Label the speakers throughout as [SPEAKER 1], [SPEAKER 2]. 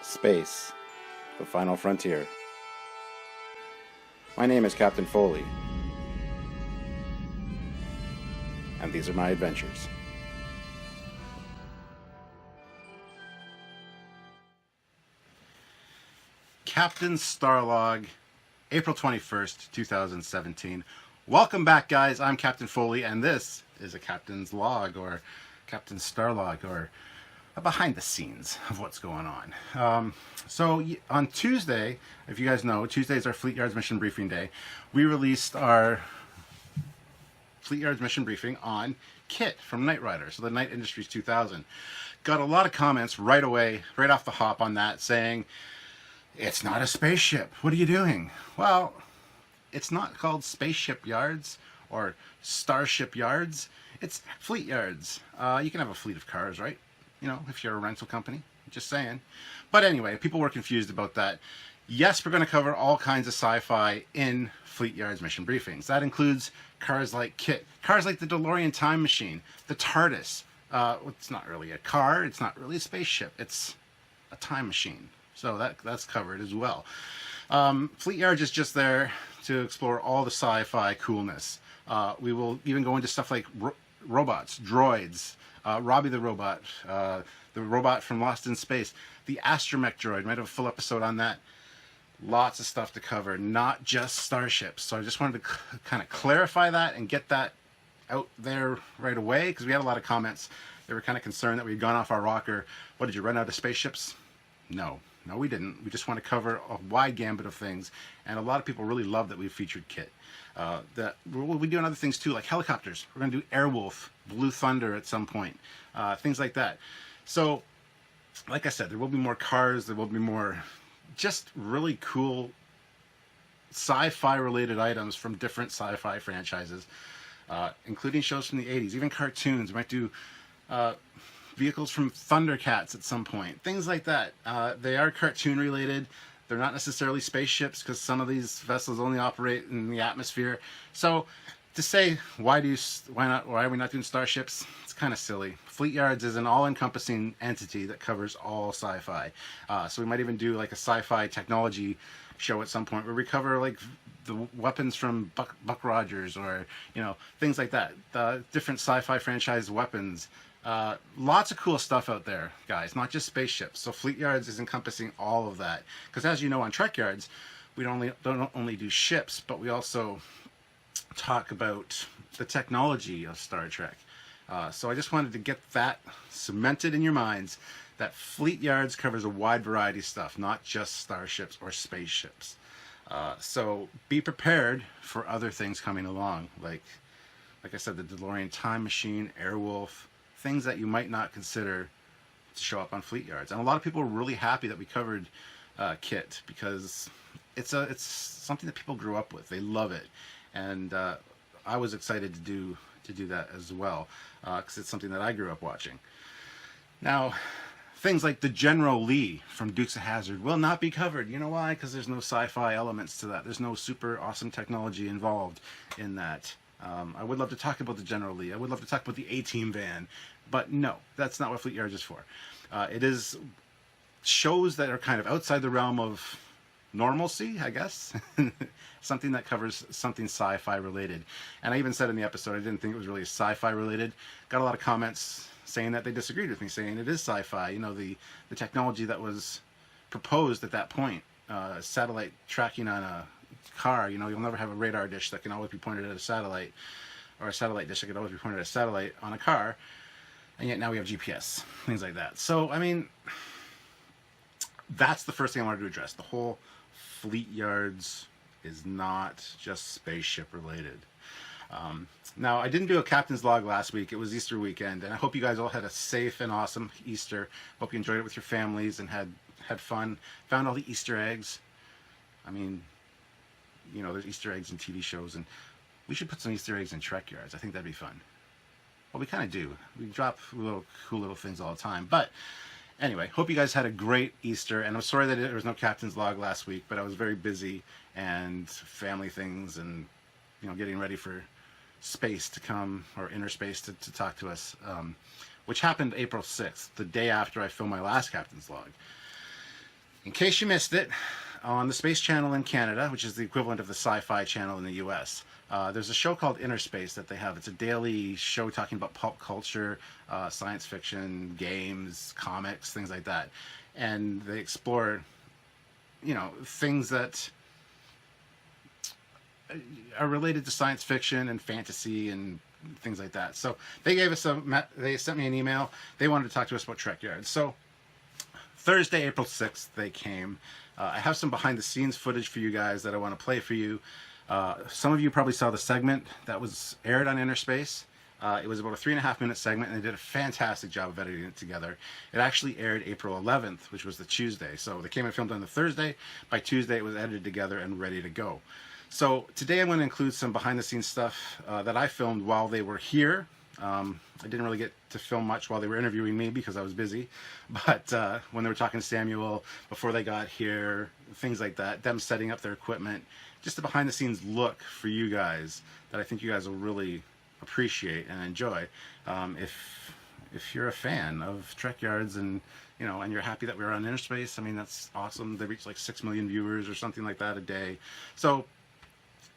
[SPEAKER 1] Space, the final frontier. My name is Captain Foley, and these are my adventures. Captain Starlog, April 21st, 2017. Welcome back, guys. I'm Captain Foley, and this is a Captain's Log, or Captain Starlog, or a behind the scenes of what's going on. So on Tuesday, if you guys know, Tuesday is our Fleet Yards mission briefing day. We released our Fleet Yards mission briefing on Kit from Knight Rider, so the Knight Industries 2000. Got a lot of comments right away, right off the hop on that, saying, it's not a spaceship. What are you doing? Well, it's not called Spaceship Yards or Starship Yards. It's Fleet Yards. You can have a fleet of cars, right? You know, if you're a rental company. Just saying. But anyway, people were confused about that. Yes, we're going to cover all kinds of sci-fi in Fleet Yards mission briefings. That includes cars like Kit, cars like the DeLorean Time Machine, the TARDIS. It's not really a car. It's not really a spaceship. It's a time machine. So that's covered as well. Fleet Yards is just there to explore all the sci-fi coolness. We will even go into stuff like robots, droids, Robbie the robot from Lost in Space, the astromech droid. Might have a full episode on that. Lots of stuff to cover, not just starships. So I just wanted to kind of clarify that and get that out there right away, because we had a lot of comments. They were kind of concerned that we had gone off our rocker. What, did you run out of spaceships? No, we didn't. We just want to cover a wide gambit of things, and a lot of people really love that we featured Kit. That we'll be doing other things too, like helicopters. We're going to do Airwolf, Blue Thunder at some point, things like that. So, like I said, there will be more cars. There will be more just really cool sci-fi related items from different sci-fi franchises, including shows from the 80s, even cartoons. We might do vehicles from Thundercats at some point, things like that. They are cartoon related. They're not necessarily spaceships, because some of these vessels only operate in the atmosphere. So to say why are we not doing starships, it's kind of silly. Fleet Yards is an all-encompassing entity that covers all sci-fi. So we might even do like a sci-fi technology show at some point where we cover like the weapons from Buck Rogers, or things like that. The different sci-fi franchise weapons. Lots of cool stuff out there, guys, not just spaceships. So Fleet Yards is encompassing all of that, because as you know, on Trekyards, we don't only do ships, but we also talk about the technology of Star Trek. So I just wanted to get that cemented in your minds, that Fleet Yards covers a wide variety of stuff, not just starships or spaceships. So be prepared for other things coming along, like I said, the DeLorean Time Machine, Airwolf, things that you might not consider to show up on Fleet Yards. And a lot of people were really happy that we covered Kit, because it's something that people grew up with. They love it, and I was excited to do that as well, because it's something that I grew up watching. Now, things like the General Lee from Dukes of Hazzard will not be covered. You know why? Because there's no sci-fi elements to that. There's no super awesome technology involved in that. I would love to talk about the General Lee. I would love to talk about the A-Team van. But no, that's not what Fleet Yards is for. It is shows that are kind of outside the realm of normalcy, I guess. Something that covers something sci-fi related. And I even said in the episode I didn't think it was really sci-fi related. Got a lot of comments saying that they disagreed with me, saying it is sci-fi. The technology that was proposed at that point, satellite tracking on a car. You'll never have a radar dish that can always be pointed at a satellite, or a satellite dish that can always be pointed at a satellite on a car, and yet now we have GPS, things like that. So I mean, that's the first thing I wanted to address. The whole Fleet Yards is not just spaceship related. Now, I didn't do a Captain's Log last week. It was Easter weekend, and I hope you guys all had a safe and awesome Easter. Hope you enjoyed it with your families and had fun. Found all the Easter eggs. I mean, there's Easter eggs in TV shows, and we should put some Easter eggs in Trekyards. I think that'd be fun. Well, we kind of do. We drop cool little things all the time. But anyway, hope you guys had a great Easter, and I'm sorry that there was no Captain's Log last week, but I was very busy, and family things, and getting ready for space to come, or inner space to talk to us, which happened April 6th, the day after I filmed my last Captain's Log. In case you missed it, on the Space Channel in Canada, which is the equivalent of the Sci-Fi Channel in the US, there's a show called Inner Space that they have. It's a daily show talking about pulp culture, science fiction, games, comics, things like that. And they explore, things that are related to science fiction and fantasy and things like that. So they sent me an email. They wanted to talk to us about Trekyards. So Thursday, April 6th, they came. I have some behind the scenes footage for you guys that I want to play for you. Some of you probably saw the segment that was aired on Inner Space. It was about a 3.5-minute segment, and they did a fantastic job of editing it together. It actually aired April 11th, which was the Tuesday. So they came and filmed on the Thursday. By Tuesday, it was edited together and ready to go. So today I'm going to include some behind the scenes stuff that I filmed while they were here. I didn't really get to film much while they were interviewing me because I was busy. But when they were talking to Samuel before they got here, things like that, them setting up their equipment, just a behind the scenes look for you guys that I think you guys will really appreciate and enjoy. If you're a fan of Trekyards and and you're happy that we're on Inner Space, I mean, that's awesome. They reach like 6 million viewers or something like that a day. So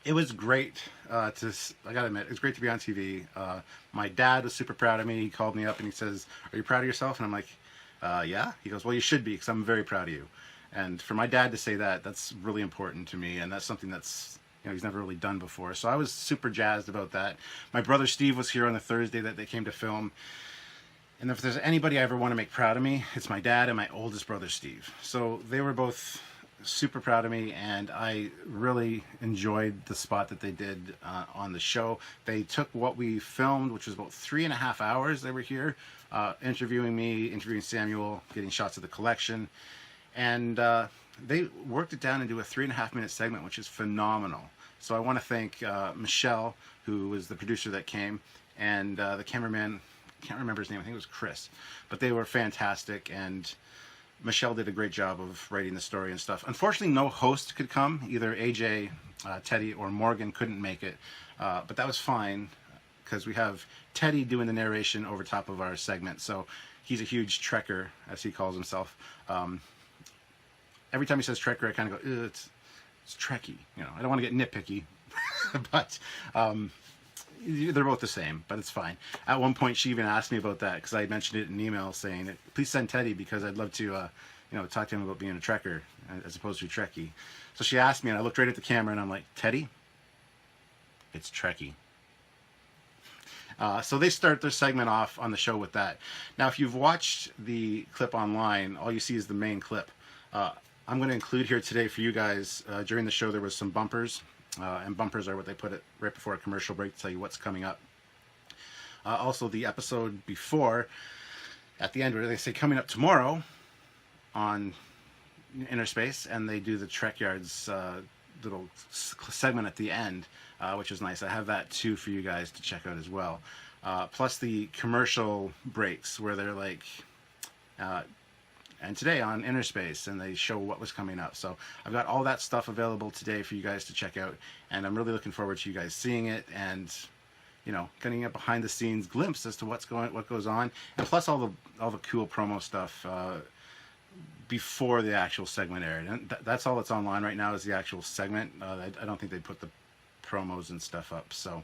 [SPEAKER 1] it was great I gotta admit, it was great to be on TV. My dad was super proud of me. He called me up and he says, "Are you proud of yourself?" And I'm like, yeah. He goes, "Well, you should be, because I'm very proud of you." And for my dad to say that, that's really important to me, and that's something that's he's never really done before. So I was super jazzed about that. My brother Steve was here on the Thursday that they came to film. And if there's anybody I ever want to make proud of me, it's my dad and my oldest brother Steve. So they were both super proud of me, and I really enjoyed the spot that they did on the show. They took what we filmed, which was about 3.5 hours. They were here interviewing me, interviewing Samuel, getting shots of the collection, and they worked it down into a 3.5-minute segment, which is phenomenal. So I want to thank Michelle, who was the producer that came, and the cameraman. Can't remember his name. I think it was Chris, but they were fantastic, and Michelle did a great job of writing the story and stuff. Unfortunately, no host could come. Either AJ, Teddy, or Morgan couldn't make it, but that was fine because we have Teddy doing the narration over top of our segment. So he's a huge Trekker, as he calls himself. Every time he says Trekker, I kind of go, it's Trekkie. I don't want to get nitpicky, but they're both the same, but it's fine. At one point, she even asked me about that because I mentioned it in an email saying, "Please send Teddy because I'd love to, talk to him about being a Trekker as opposed to a Trekkie." So she asked me, and I looked right at the camera, and I'm like, "Teddy, it's Trekkie." So they start their segment off on the show with that. Now, if you've watched the clip online, all you see is the main clip. I'm going to include here today for you guys. During the show, there was some bumpers. And bumpers are what they put it right before a commercial break to tell you what's coming up. Also, the episode before, at the end, where they say coming up tomorrow on Inner Space, and they do the Trekyards little segment at the end, which is nice. I have that too for you guys to check out as well. Plus the commercial breaks where they're like, and today on Inner Space, and they show what was coming up. So I've got all that stuff available today for you guys to check out, and I'm really looking forward to you guys seeing it and getting a behind the scenes glimpse as to what goes on, and plus all the cool promo stuff before the actual segment aired. And that's all that's online right now is the actual segment. I don't think they put the promos and stuff up. So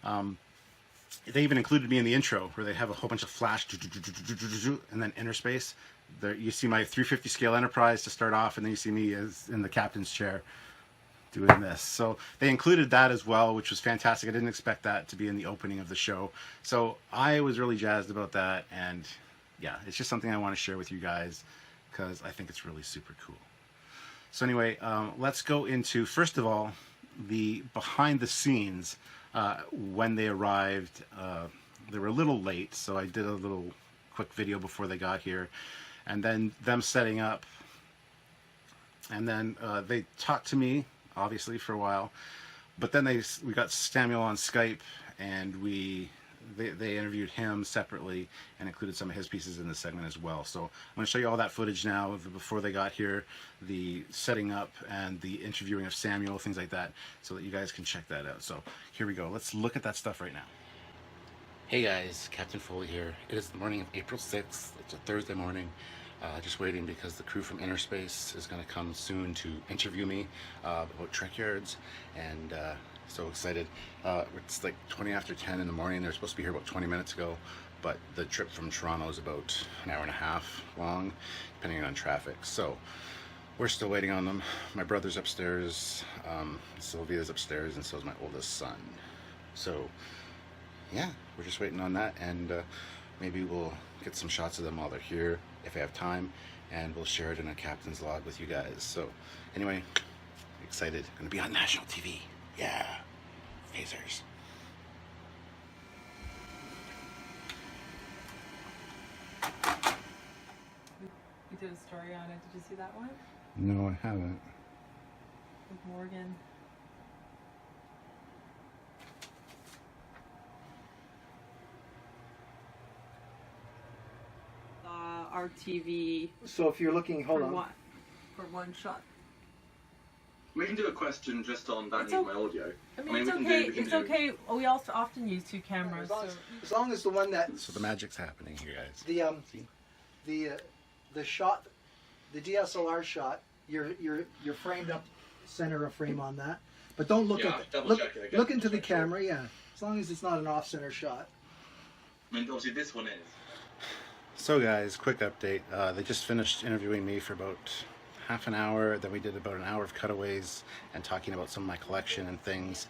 [SPEAKER 1] they even included me in the intro where they have a whole bunch of flash and then Inner Space. There you see my 350 scale Enterprise to start off, and then you see me as in the captain's chair doing this. So they included that as well, which was fantastic. I didn't expect that to be in the opening of the show. So I was really jazzed about that, and yeah, it's just something I want to share with you guys because I think it's really super cool. So anyway, let's go into, first of all, the behind the scenes. When they arrived, they were a little late, so I did a little quick video before they got here, and then them setting up, and then they talked to me obviously for a while, but then we got Samuel on Skype, and they interviewed him separately and included some of his pieces in the segment as well. So I'm going to show you all that footage now of before they got here, the setting up and the interviewing of Samuel, things like that, so that you guys can check that out. So here we go. Let's look at that stuff right now. Hey guys, Captain Foley here. It is the morning of April 6th. It's a Thursday morning. Just waiting because the crew from Inner Space is going to come soon to interview me about Trekyards, and so excited. It's like 20 after 10 in the morning. They're supposed to be here about 20 minutes ago, but the trip from Toronto is about an hour and a half long, depending on traffic. So we're still waiting on them. My brother's upstairs, Sylvia's upstairs, and so is my oldest son. So yeah, we're just waiting on that, and maybe we'll get some shots of them while they're here if I have time, and we'll share it in a captain's log with you guys. So anyway, excited. Gonna be on national TV. Yeah, phasers.
[SPEAKER 2] We did a story on it. Did you see that one?
[SPEAKER 1] No, I haven't.
[SPEAKER 2] With Morgan. RTV.
[SPEAKER 3] So if you're looking, hold on.
[SPEAKER 2] What? For one shot.
[SPEAKER 4] We can do a question just on that
[SPEAKER 2] It's
[SPEAKER 4] needs my audio.
[SPEAKER 2] I mean, it's okay. It's okay. We also often use two cameras.
[SPEAKER 3] As long as the one that
[SPEAKER 1] So the magic's happening here, guys.
[SPEAKER 3] the shot, the DSLR shot, you're framed up, center of frame on that, but don't look
[SPEAKER 4] Yeah,
[SPEAKER 3] at
[SPEAKER 4] double check it again.
[SPEAKER 3] look into the
[SPEAKER 4] Just make sure.
[SPEAKER 3] camera. Yeah, as long as it's not an off-center shot.
[SPEAKER 4] I mean, obviously this one is.
[SPEAKER 1] So guys, quick update. They just finished interviewing me for about half an hour. Then we did about an hour of cutaways and talking about some of my collection and things,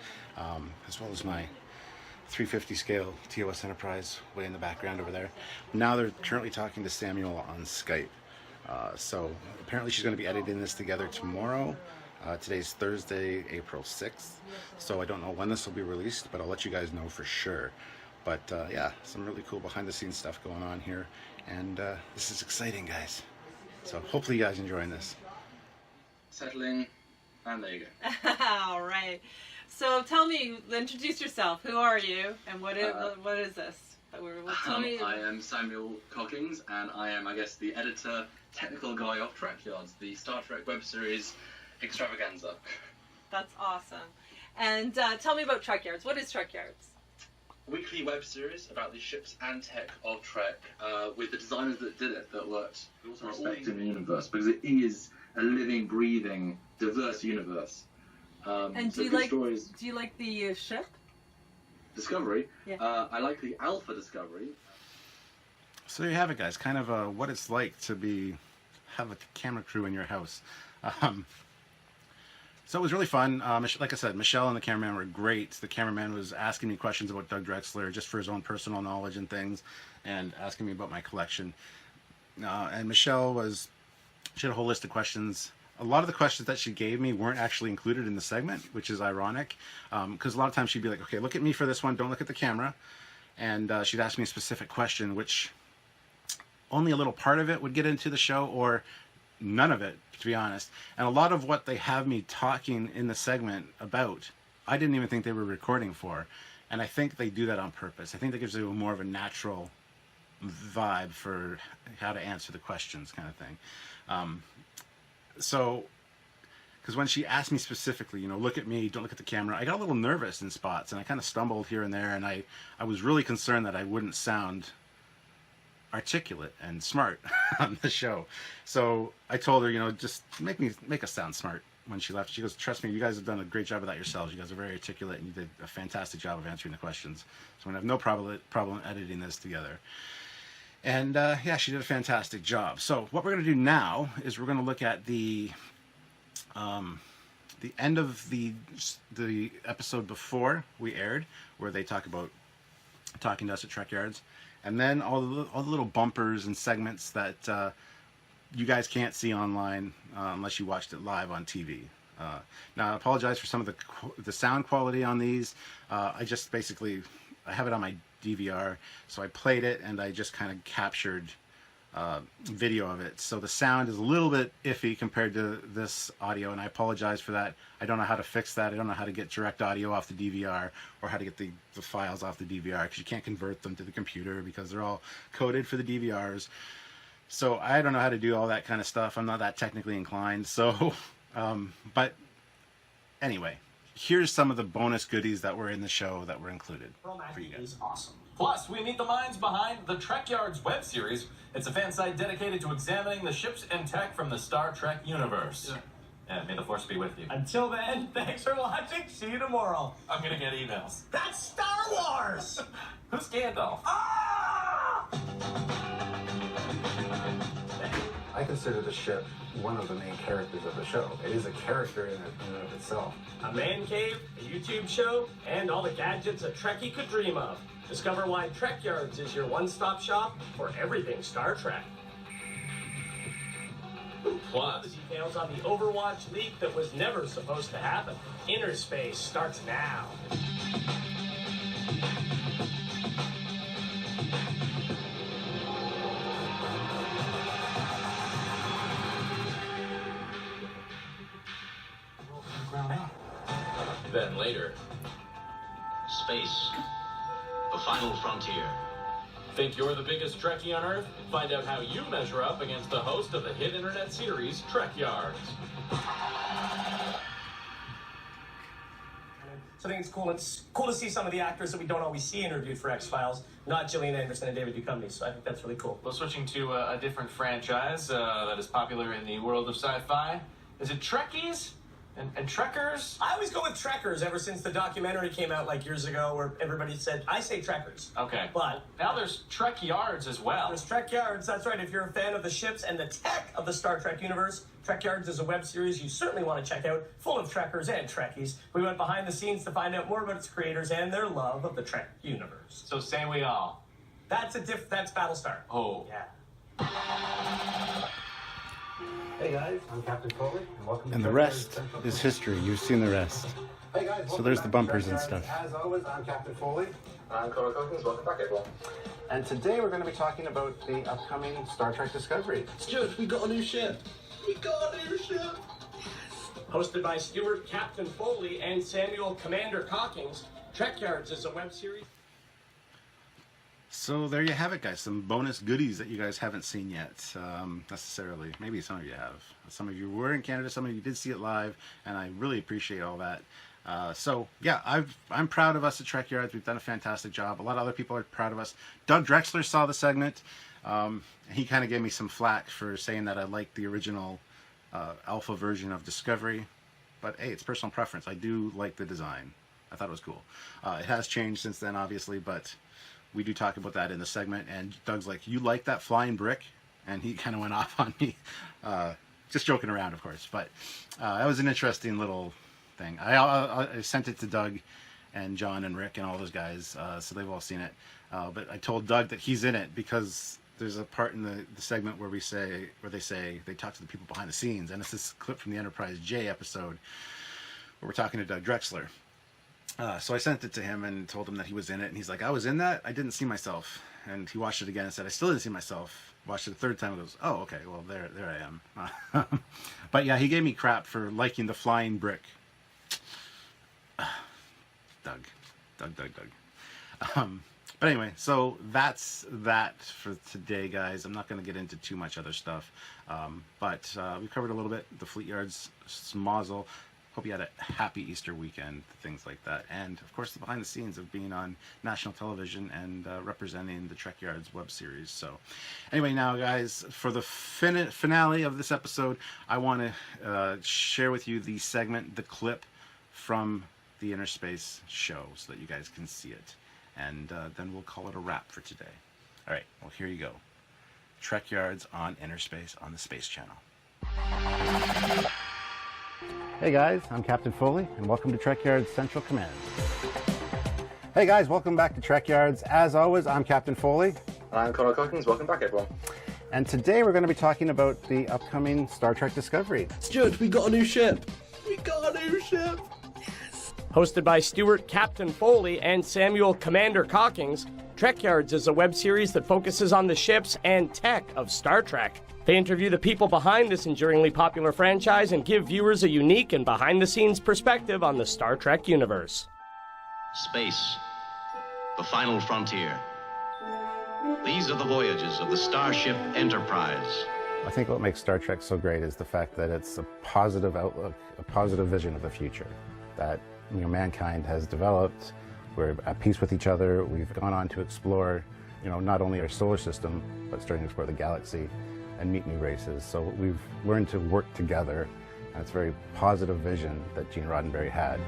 [SPEAKER 1] as well as my 350 scale TOS Enterprise way in the background over there. Now they're currently talking to Samuel on Skype. So apparently she's going to be editing this together tomorrow. Today's Thursday, April 6th. So I don't know when this will be released, but I'll let you guys know for sure. But yeah, some really cool behind the scenes stuff going on here. And this is exciting, guys. So hopefully you guys enjoying this.
[SPEAKER 4] Settling, and there you go.
[SPEAKER 2] All right. So tell me, introduce yourself. Who are you, and what is this? Tell me.
[SPEAKER 4] I am Samuel Cockings, and I am, I guess, the editor, technical guy of Trekyards, the Star Trek web series extravaganza.
[SPEAKER 2] That's awesome. And tell me about Trekyards. What is Trekyards?
[SPEAKER 4] Weekly web series about the ships and tech of Trek, with the designers that did it that worked. We also respect in the universe because it is a living, breathing, diverse universe.
[SPEAKER 2] And
[SPEAKER 4] so
[SPEAKER 2] do you like the ship?
[SPEAKER 4] Discovery?
[SPEAKER 2] Yeah.
[SPEAKER 4] I like the Alpha Discovery.
[SPEAKER 1] So there you have it, guys. Kind of what it's like to have a camera crew in your house. So it was really fun. Like I said, Michelle and the cameraman were great. The cameraman was asking me questions about Doug Drexler just for his own personal knowledge and things, and asking me about my collection. And Michelle she had a whole list of questions. A lot of the questions that she gave me weren't actually included in the segment, which is ironic, because a lot of times she'd be like, okay, look at me for this one, don't look at the camera. And she'd ask me a specific question, which only a little part of it would get into the show, or none of it, to be honest. And a lot of what they have me talking in the segment about, I didn't even think they were recording for. And I think they do that on purpose. I think that gives you more of a natural vibe for how to answer the questions, kind of thing. So, because when she asked me specifically, look at me, don't look at the camera, I got a little nervous in spots, and I kind of stumbled here and there, and I was really concerned that I wouldn't sound articulate and smart on the show. So I told her, just make us sound smart when she left. She goes, trust me, you guys have done a great job of that yourselves. You guys are very articulate, and you did a fantastic job of answering the questions. So I'm going to have no problem editing this together. And yeah, she did a fantastic job. So what we're going to do now is we're going to look at the end of the episode before we aired, where they talk about talking to us at Trekyards, and then all the little bumpers and segments that you guys can't see online unless you watched it live on TV. Now, I apologize for some of the sound quality on these. I just basically, I have it on my DVR, so I played it and I just kind of captured video of it. So the sound is a little bit iffy compared to this audio, and I apologize for that. I don't know how to fix that. I don't know how to get direct audio off the DVR, or how to get the files off the DVR, because you can't convert them to the computer because they're all coded for the DVRs. So I don't know how to do all that kind of stuff. I'm not that technically inclined. So, but anyway, here's some of the bonus goodies that were in the show that were included for you guys.
[SPEAKER 5] Is awesome. Plus, we meet the minds behind the Trekyards web series. It's a fan site dedicated to examining the ships and tech from the Star Trek universe. Yeah, may the force be with you. Until then, thanks for watching. See you tomorrow. I'm gonna get emails. That's Star Wars! Who's Gandalf? Ah!
[SPEAKER 1] I consider the ship one of the main characters of the show. It is a character in and of itself.
[SPEAKER 6] A man cave, a YouTube show, and all the gadgets a Trekkie could dream of. Discover why Trekyards is your one-stop shop for everything Star Trek. Plus, details on the Overwatch leak that was never supposed to happen. Inner Space starts now.
[SPEAKER 5] Then later,
[SPEAKER 7] Space, the final frontier.
[SPEAKER 5] think you're the biggest Trekkie on Earth? Find out how you measure up against the host of the hit internet series, Trekyards.
[SPEAKER 6] So I think it's cool to see some of the actors that we don't always see interviewed for X-Files, not Gillian Anderson and David Duchovny, so I think that's really cool.
[SPEAKER 5] Well, switching to a different franchise that is popular in the world of sci-fi, is it Trekkies and Trekkers?
[SPEAKER 6] I always go with Trekkers ever since the documentary came out like years ago where everybody said, I say Trekkers.
[SPEAKER 5] Okay.
[SPEAKER 6] But
[SPEAKER 5] now there's Trekyards as well.
[SPEAKER 6] there's Trekyards, that's right. If you're a fan of the ships and the tech of the Star Trek universe, Trekyards is a web series you certainly want to check out, full of Trekkers and Trekkies. We went behind the scenes to find out more about its creators and their love of the Trek universe.
[SPEAKER 5] So say we all.
[SPEAKER 6] That's Battlestar.
[SPEAKER 5] Oh.
[SPEAKER 6] Yeah.
[SPEAKER 8] Hey guys, I'm Captain Foley, and welcome to
[SPEAKER 1] And the
[SPEAKER 8] Trekyards
[SPEAKER 1] rest
[SPEAKER 8] Central
[SPEAKER 1] is
[SPEAKER 8] Command.
[SPEAKER 1] history. You've seen the rest.
[SPEAKER 8] Hey guys,
[SPEAKER 1] So
[SPEAKER 8] welcome
[SPEAKER 1] there's
[SPEAKER 8] back
[SPEAKER 1] the
[SPEAKER 8] to
[SPEAKER 1] bumpers and
[SPEAKER 8] Trekyards.
[SPEAKER 1] stuff.
[SPEAKER 8] As always, I'm Captain Foley.
[SPEAKER 4] I'm Connor Cockins, welcome back everyone.
[SPEAKER 8] And today we're going to be talking about the upcoming Star Trek Discovery.
[SPEAKER 4] Stuart, we got a new ship. We got a new ship.
[SPEAKER 6] Hosted by Stuart Captain Foley and Samuel Commander Cockings, Trekyards is a web series.
[SPEAKER 1] So there you have it, guys. Some bonus goodies that you guys haven't seen yet, necessarily. Maybe some of you have. Some of you were in Canada. Some of you did see it live, and I really appreciate all that. So yeah, I'm proud of us at Trekyards. We've done a fantastic job. A lot of other people are proud of us. Doug Drexler saw the segment. He kind of gave me some flack for saying that I liked the original alpha version of Discovery, but hey, it's personal preference. I do like the design. I thought it was cool. It has changed since then, obviously, but we do talk about that in the segment. And Doug's like, "You like that flying brick?" And he kind of went off on me, just joking around, of course. But that was an interesting little thing. I sent it to Doug and John and Rick and all those guys, so they've all seen it. But I told Doug that he's in it because there's a part in the segment where they talk to the people behind the scenes, and it's this clip from the Enterprise J episode where we're talking to Doug Drexler. So I sent it to him and told him that he was in it, and he's like, "I was in that? I didn't see myself." And he watched it again and said, "I still didn't see myself." Watched it a third time and goes, "Oh, okay, well there I am." But yeah, he gave me crap for liking the flying brick. Doug. But anyway, so that's that for today, guys. I'm not going to get into too much other stuff, but we covered a little bit the Fleet Yards smozzle. Hope you had a happy Easter weekend, things like that, and of course the behind the scenes of being on national television and representing the Trekyards web series. So anyway, now guys, for the finale of this episode, I want to share with you the segment, the clip from the Inner Space show, so that you guys can see it, and then we'll call it a wrap for today. All right, well, here you go. Trekyards on Inner Space on the Space Channel.
[SPEAKER 8] Hey guys, I'm Captain Foley, and welcome to Trekyards Central Command. Hey guys, welcome back to Trekyards. As always, I'm Captain Foley.
[SPEAKER 4] I'm Connor Cockins, welcome back everyone.
[SPEAKER 8] And today we're going to be talking about the upcoming Star Trek Discovery.
[SPEAKER 9] Stuart, we got a new ship. We got a new ship.
[SPEAKER 6] Hosted by Stuart Captain Foley and Samuel Commander Cockings, Trekyards is a web series that focuses on the ships and tech of Star Trek. They interview the people behind this enduringly popular franchise and give viewers a unique and behind-the-scenes perspective on the Star Trek universe.
[SPEAKER 7] Space, the final frontier. These are the voyages of the starship Enterprise.
[SPEAKER 8] I think what makes Star Trek so great is the fact that it's a positive outlook, a positive vision of the future. That mankind has developed. We're at peace with each other. We've gone on to explore, not only our solar system, but starting to explore the galaxy and meet new races. So we've learned to work together, and it's a very positive vision that Gene Roddenberry had.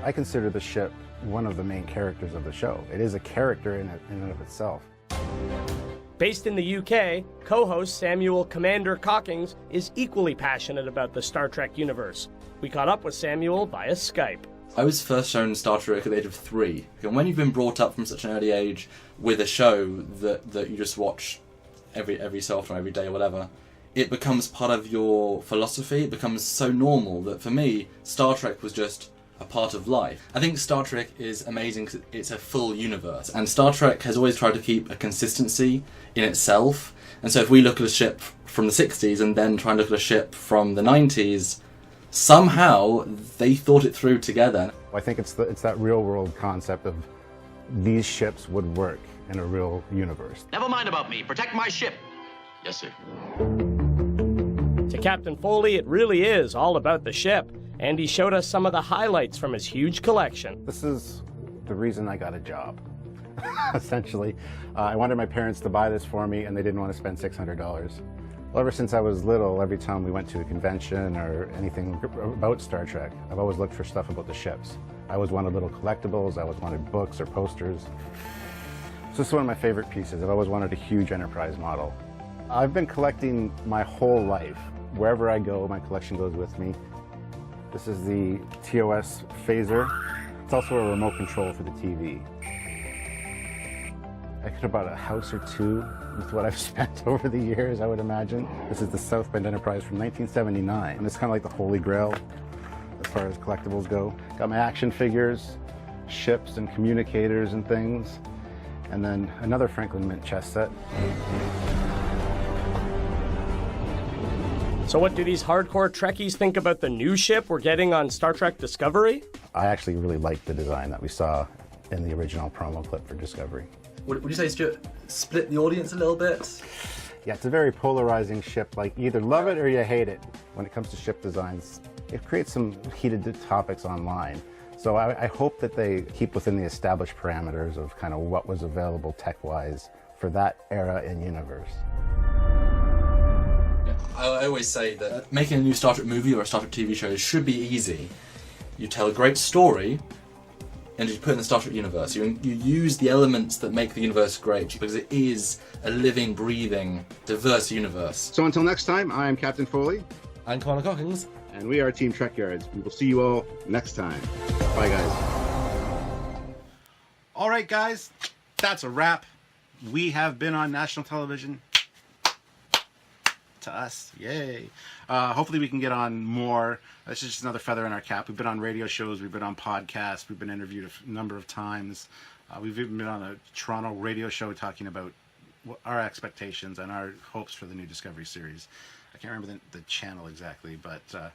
[SPEAKER 8] I consider the ship one of the main characters of the show. It is a character in and of itself.
[SPEAKER 6] Based in the UK, co-host Samuel Commander Cockings is equally passionate about the Star Trek universe. We caught up with Samuel via Skype.
[SPEAKER 9] I was first shown Star Trek at the age of 3. And when you've been brought up from such an early age with a show that you just watch every so often, every day or whatever, it becomes part of your philosophy. It becomes so normal that for me, Star Trek was just a part of life. I think Star Trek is amazing because it's a full universe, and Star Trek has always tried to keep a consistency in itself. And so if we look at a ship from the 60s and then try and look at a ship from the 90s, somehow they thought it through together.
[SPEAKER 8] I think it's that real world concept of these ships would work in a real universe.
[SPEAKER 7] Never mind about me. Protect my ship. Yes, sir.
[SPEAKER 6] To Captain Foley, it really is all about the ship, and he showed us some of the highlights from his huge collection.
[SPEAKER 8] This is the reason I got a job, essentially. I wanted my parents to buy this for me, and they didn't want to spend $600. Well, ever since I was little, every time we went to a convention or anything about Star Trek, I've always looked for stuff about the ships. I always wanted little collectibles, I always wanted books or posters. So this is one of my favorite pieces. I've always wanted a huge Enterprise model. I've been collecting my whole life. Wherever I go, my collection goes with me. This is the TOS phaser. It's also a remote control for the TV. I could have bought a house or two with what I've spent over the years, I would imagine. This is the South Bend Enterprise from 1979, and it's kind of like the holy grail as far as collectibles go. Got my action figures, ships and communicators and things, and then another Franklin Mint chess set.
[SPEAKER 6] So what do these hardcore Trekkies think about the new ship we're getting on Star Trek Discovery?
[SPEAKER 8] I actually really liked the design that we saw in the original promo clip for Discovery.
[SPEAKER 9] Would you say, Stuart, split the audience a little bit?
[SPEAKER 8] Yeah, it's a very polarizing ship. Like, either love it or you hate it. When it comes to ship designs, it creates some heated topics online. So I hope that they keep within the established parameters of kind of what was available tech-wise for that era in universe.
[SPEAKER 9] I always say that making a new Star Trek movie or a Star Trek TV show should be easy. You tell a great story and you put it in the Star Trek universe. You use the elements that make the universe great because it is a living, breathing, diverse universe.
[SPEAKER 1] So until next time, I'm Captain Foley.
[SPEAKER 9] I'm Commander Cockings.
[SPEAKER 1] And we are Team Trekyards. We will see you all next time. Bye, guys. All right, guys. That's a wrap. We have been on national television. To us. Yay. Hopefully we can get on more. This is just another feather in our cap. We've been on radio shows. We've been on podcasts. We've been interviewed a number of times. We've even been on a Toronto radio show talking about our expectations and our hopes for the new Discovery series. I can't remember the channel exactly, but so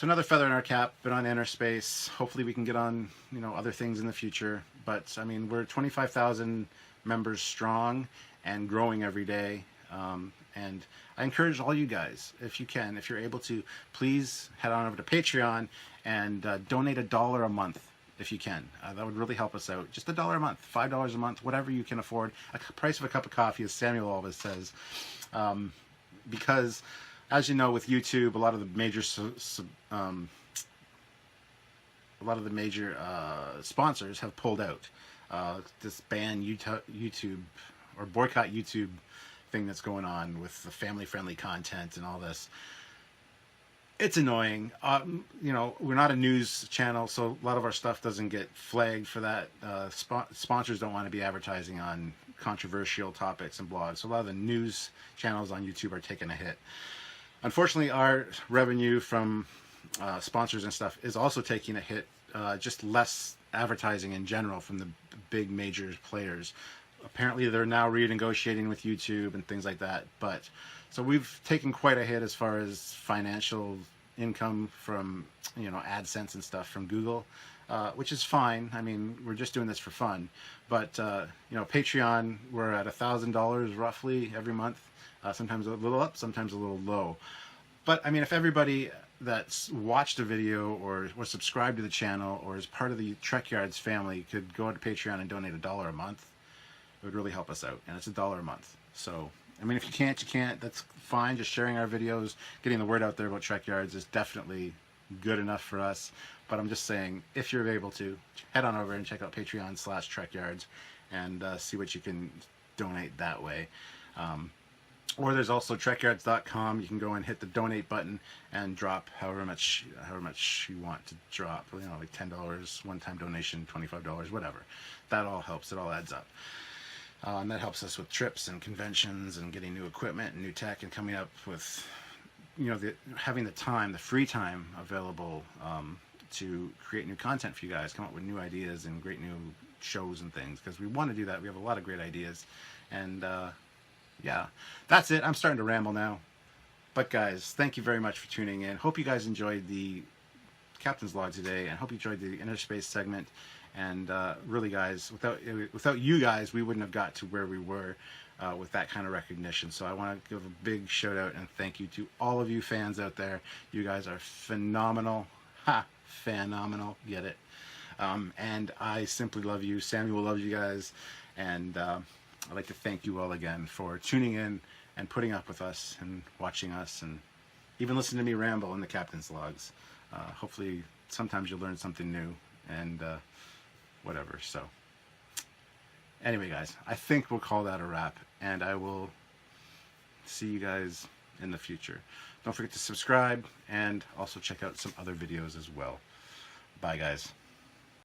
[SPEAKER 1] another feather in our cap. Been on Inner Space. Hopefully we can get on other things in the future. But I mean, we're 25,000 members strong and growing every day. And I encourage all you guys, if you can, if you're able to, please head on over to Patreon and donate $1 a month if you can. That would really help us out. Just $1 a month, $5 a month, whatever you can afford. A price of a cup of coffee, as Samuel always says. Because, as you know, with YouTube, a lot of the major sponsors have pulled out. This ban YouTube or boycott YouTube thing that's going on with the family-friendly content and all this. It's annoying. We're not a news channel, so a lot of our stuff doesn't get flagged for that. Sponsors don't want to be advertising on controversial topics and blogs, so a lot of the news channels on YouTube are taking a hit. Unfortunately, our revenue from sponsors and stuff is also taking a hit, just less advertising in general from the big major players. Apparently they're now renegotiating with YouTube and things like that. But so we've taken quite a hit as far as financial income from, AdSense and stuff from Google, which is fine. I mean, we're just doing this for fun. But, Patreon, we're at $1,000 roughly every month. Sometimes a little up, sometimes a little low. But I mean, if everybody that's watched a video or subscribed to the channel or is part of the Trekyards family could go to Patreon and donate $1 a month, it would really help us out. And it's $1 a month. So, I mean, if you can't, you can't. That's fine. Just sharing our videos, getting the word out there about Trekyards is definitely good enough for us. But I'm just saying, if you're able to, head on over and check out Patreon/Trekyards and see what you can donate that way. Or there's also Trekyards.com. You can go and hit the donate button and drop however much you want to drop. You know, like $10, one-time donation, $25, whatever. That all helps. It all adds up. And that helps us with trips and conventions and getting new equipment and new tech and coming up with, you know, having the time, the free time available to create new content for you guys, come up with new ideas and great new shows and things, because we want to do that. We have a lot of great ideas. And yeah, that's it. I'm starting to ramble now. But guys, thank you very much for tuning in. Hope you guys enjoyed the Captain's Log today, and hope you enjoyed the Inner Space segment. And really, guys, without you guys, we wouldn't have got to where we were with that kind of recognition. So I want to give a big shout out and thank you to all of you fans out there. You guys are phenomenal. Ha! Phenomenal. Get it? And I simply love you. Samuel loves you guys. And I'd like to thank you all again for tuning in and putting up with us and watching us and even listening to me ramble in the Captain's Logs. Hopefully sometimes you'll learn something new and whatever. So anyway, guys, I think we'll call that a wrap, and I will see you guys in the future. Don't forget to subscribe and also check out some other videos as well. Bye, guys.